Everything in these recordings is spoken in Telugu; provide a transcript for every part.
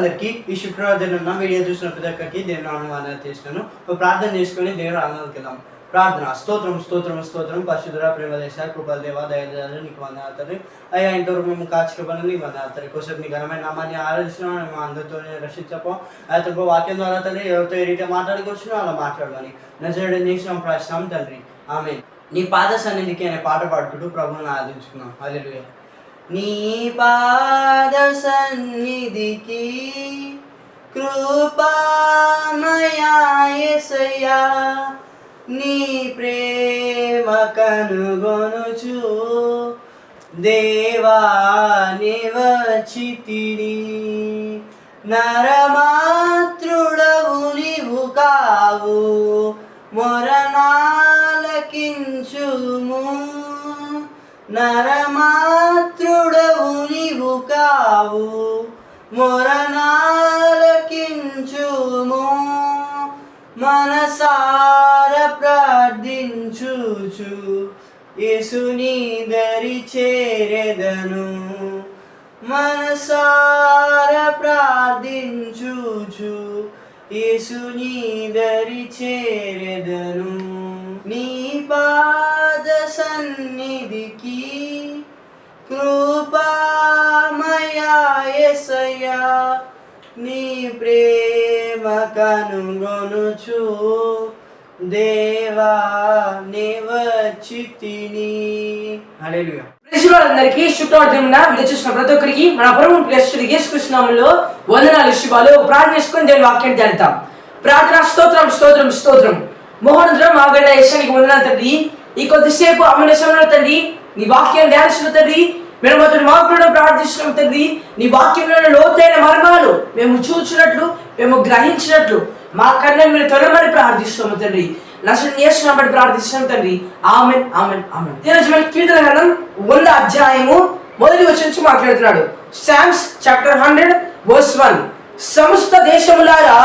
అందరికీ ఈ శుక్రవారం ఉన్న వీడియో చూసిన ప్రతి ఒక్కరికి దేవుని నామమున చేస్తున్నాను. ప్రార్థన చేసుకొని దేవుని ఆనందానికి వెళ్దాం. ప్రార్థన. స్తోత్రం స్తోత్రం స్తోత్రం పరిశుద్ధుడా, ప్రేమదేశ, కృపల దేవ, దయచేయాలి నీకు వందనాలు. అయ్యా, ఇంతవరకు మేము కాచుకోవాలని నీకు వందనాలు. కోసం నీ ఘనమైన నామాన్ని ఆరాధిస్తున్నాం. మేము అందరితో రక్షించపో అయితే వాక్యం ద్వారా తండ్రి ఎవరితో ఏ రీతిగా మాట్లాడుకొచ్చినా అలా మాట్లాడమని నజరేయుడైన యేసు ప్రార్థిస్తున్నాం తండ్రి, ఆమేన్. నీ పాద సన్నిధికి అనే పాట పాడుకుంటూ ప్రభువుని ఆరాధించుకున్నాం. హల్లెలూయా. నీ పాద సన్నిధికి కృపామయా యేసయ్యా, నీ ప్రేమ కనుగొనుచు దేవా నివచితిని. నరమాతృడవు నీవు కావు, మొరనాలకించుము. నరమాతృడవు నీవు కావు, మొరనాలకించుము. మనసార ప్రార్థించుచు యేసుని దరి చేరెదను. మనసార ప్రార్థించుచు యేసుని దరి చేరెదను. నీ పాద సన్నిధికి కృపామయా యేసయ్యా, నీ ప్రేమ కనుగొనుచు దేవా నివచితిని. హల్లెలూయా. అందరికీ శుక్రవారం వీడియో చూసిన ప్రతి ఒక్కరికి మన ప్రభువు యేసుక్రీస్తు నామములో వందనాలు శుభాలు. ప్రార్థన చేసుకుని దేవుని వాక్యాన్ని ధ్యానిద్దాం. ప్రార్థన. స్తోత్రం స్తోత్రం స్తోత్రం. మహోన్నతుడా మా గడ్డ యేసునికి వందనాలు తండ్రి. ఈ కొద్దిసేపు అమూల్య సమయంలో తండ్రి నీ వాక్యాన్ని ధ్యానిస్తున్న తండ్రి, మేము మొదటి మాకులను ప్రార్థిస్తున్నాం తండ్రి. నీ వాక్యంలో లోతైన మర్మాలు మేము చూచినట్లు, మేము గ్రహించినట్లు మా కన్నా మీరు త్వరమని ప్రార్థిస్తున్నాము తండ్రి. నశనం చేస్తున్నప్పుడు ప్రార్థిస్తున్నాం తండ్రి. Amen amen amen. కీర్తన గ్రంథం 100 అధ్యాయము మొదటి వచనం నుంచి మాట్లాడుతున్నాడు. Psalms chapter 100:1. సమస్త దేశములారా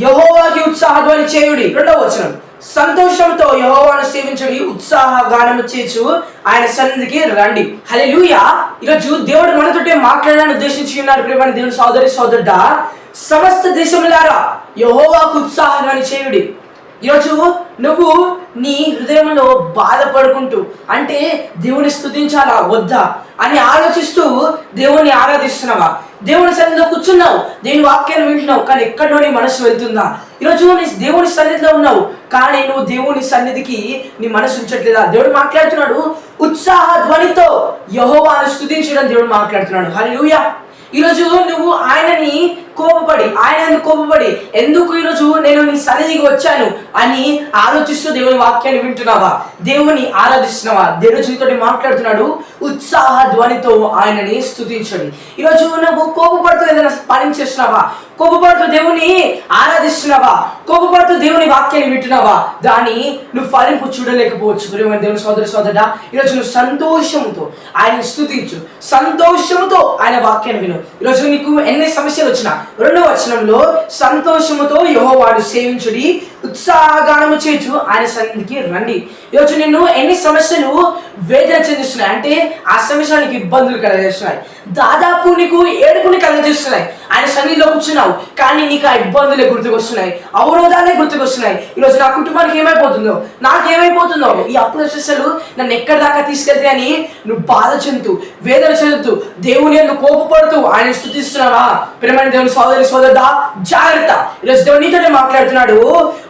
యెహోవాకి ఉత్సాహధ్వని చేయుడి. 2వ వచనం. సంతోషంతో యెహోవాను సేవించుడి, ఉత్సాహ గానము చేచు ఆయన సన్నిధికి రండి. హల్లెలూయా. ఈరోజు దేవుడు మనతోటే మాట్లాడాలని ఉద్దేశించి ఉన్నాడు. ప్రియమైన దేవుని సోదరి సోదరుడా, సమస్త దేశములారా యెహోవాకు ఉత్సాహధ్వని చేయుడి. ఈరోజు నువ్వు నీ హృదయంలో బాధపడుకుంటూ, అంటే దేవుని స్తుతించాలా వద్దా అని ఆలోచిస్తూ దేవుని ఆరాధిస్తున్నావా? దేవుని సన్నిధిలో కూర్చున్నావు, దేవుని వాక్యాన్ని వింటున్నావు, కానీ ఎక్కడో నీ మనసు వెళ్తుందా? ఈరోజు నీ దేవుని సన్నిధిలో ఉన్నావు, కానీ నువ్వు దేవుని సన్నిధికి నీ మనసు ఉంచట్లేదా? దేవుడు మాట్లాడుతున్నాడు, ఉత్సాహ ధ్వనితో యెహోవాను స్తుతించడం దేవుడు మాట్లాడుతున్నాడు. హల్లెలూయా. ఈరోజు నువ్వు ఆయనని కోపపడి ఎందుకు ఈరోజు నేను నీ సన్నిధికి వచ్చాను అని ఆలోచిస్తూ దేవుని వాక్యాన్ని వింటున్నావా? దేవుని ఆరాధిస్తున్నావా? దేవుడు నీతో మాట్లాడుతున్నాడు, ఉత్సాహ ధ్వనితో ఆయనని స్తుతించండి. ఈరోజు నువ్వు కోపపడుతూ ఏదైనా పని చేస్తున్నావా? కోపపడుతూ దేవుని ఆరాధిస్తున్నావా? కోపపడుతూ దేవుని వాక్యాన్ని వింటున్నావా? దాన్ని నువ్వు ఫలింపు చూడలేకపోవచ్చు. దేవుని సోదరి సోదరుడా, ఈరోజు నువ్వు సంతోషంతో ఆయన స్తుతించు, సంతోషంతో ఆయన వాక్యాన్ని విను. ఈరోజు నీకు ఎన్ని సమస్యలు వచ్చినా 2వ వచనంలో సంతోషముతో యెహోవాను సేవించుడి, ఉత్సాహగానము చేచు ఆయన సన్నిధికి రండి. ఈరోజు నిన్ను ఎన్ని సమస్యలు వేదన చెందిస్తున్నాయి అంటే ఆ సమస్యలు నీకు ఇబ్బందులు కలగజేస్తున్నాయి, దాదాపు నీకు ఏడుపుని కలగజేస్తున్నాయి. ఆయన సన్నిధిలో కూర్చున్నావు, కానీ నీకు ఆ ఇబ్బందులే గుర్తుకొస్తున్నాయి, అవరోధాలే గుర్తుకొస్తున్నాయి. ఈరోజు నా కుటుంబానికి ఏమైపోతుందో, నాకేమైపోతుందో, ఈ అప్పుల సమస్యలు నన్ను ఎక్కడి దాకా తీసుకెళ్తే అని నువ్వు బాధ చెందుతూ, వేదన చెందుతూ, దేవుని యందు కోపపడుతూ ఆయన స్తుతిస్తున్నావా? ప్రియమైన దేవుని సోదరి సోదరుడా, జాగ్రత్త. ఈరోజు దేవుడు నీతోనే మాట్లాడుతున్నాడు,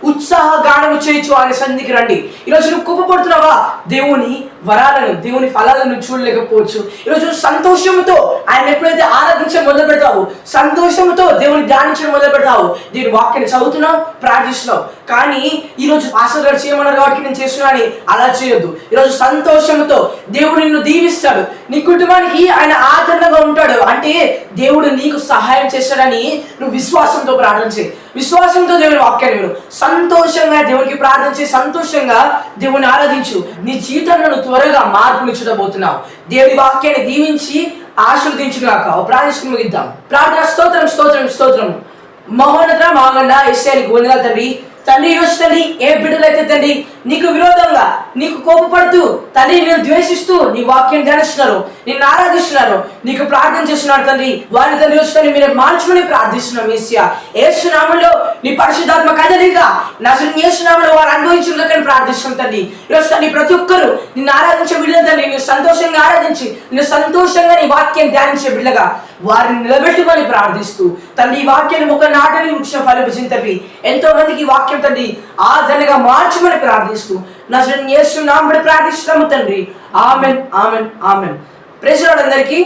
ఉత్సాహ గానము చేయొచ్చు ఆయన సన్నిధికి రండి. ఈరోజు నువ్వు కోపపడుతున్నావా? దేవుని వరాలను, దేవుని ఫలాలను చూడలేకపోవచ్చు. ఈరోజు సంతోషంతో ఆయన ఎప్పుడైతే ఆరాధించడం మొదలు పెడతావు, సంతోషంతో దేవుని ధ్యానించడం మొదలు పెడతావు, దేవుని వాక్యాన్ని చదువుతున్నావు, ప్రార్థిస్తున్నావు. కానీ ఈరోజు పాస్టర్ గారు చేయమన్నారు కాబట్టి నేను చేస్తున్నా అని అలా చేయొద్దు. ఈరోజు సంతోషంతో దేవుడు నిన్ను దీవిస్తాడు, నీ కుటుంబానికి ఆయన ఆదరణగా ఉంటాడు. అంటే దేవుడు నీకు సహాయం చేస్తాడని నువ్వు విశ్వాసంతో ప్రార్థన చేయి, విశ్వాసంతో దేవుని వాక్యాన్ని విను, సంతోషంగా దేవునికి ప్రార్థన చేసి సంతోషంగా దేవుని ఆరాధించు. నీ జీవితంలో నువ్వు త్వరగా మార్పుని చూడబోతున్నావు. దేవుని వాక్యాన్ని దీవించి ఆశీర్వదించుగాక. ప్రార్థించుకుని ముగిద్దాం. ప్రార్థన. స్తోత్రం స్తోత్రం స్తోత్రం. మహోన్నత మాగండ యేసయ్యకు వందనాలు తండ్రి. తండ్రి ఈరోజు తండ్రి ఏ బిడ్డలైతే తండ్రి నీకు విరోధంగా నీకు కోపపడుతూ తండ్రి నేను ద్వేషిస్తూ నీ వాక్యం ధ్యానిస్తున్నారు, నిన్ను ఆరాధిస్తున్నారు, నీకు ప్రార్థన చేస్తున్నారు తండ్రి, వారి తండ్రి వస్తుంది మీరు మార్చుకుని ప్రార్థిస్తున్నాం యేసయ్యా. యేసు నామములో నీ పరిశుద్ధాత్మ కదలిగా నజరేయుడైన యేసు నామములో వారు అనుభవించుటకని ప్రార్థిస్తున్నాం తండ్రి. ఈరోజు తండ్రి ప్రతి ఒక్కరు నిన్ను ఆరాధించే బిడ్డలు తండ్రి, నిన్ను సంతోషంగా ఆరాధించి నిన్ను సంతోషంగా నీ వాక్యం ధ్యానించే బిడ్డగా వారిని నిలబెట్టుమని ప్రార్థిస్తూ తండ్రి ఈ వాక్యాన్ని ఒక నాటని వృక్షం ఫలించింది తండ్రి, ఎంతో మందికి ఈ వాక్యం తండ్రి ఆదరణగా మార్చమని ప్రార్థిస్తూ నజరేయుడైన యేసు నామములో ప్రార్థిస్తున్నాము తండ్రి. Amen amen amen. Praise Lord అందరికీ.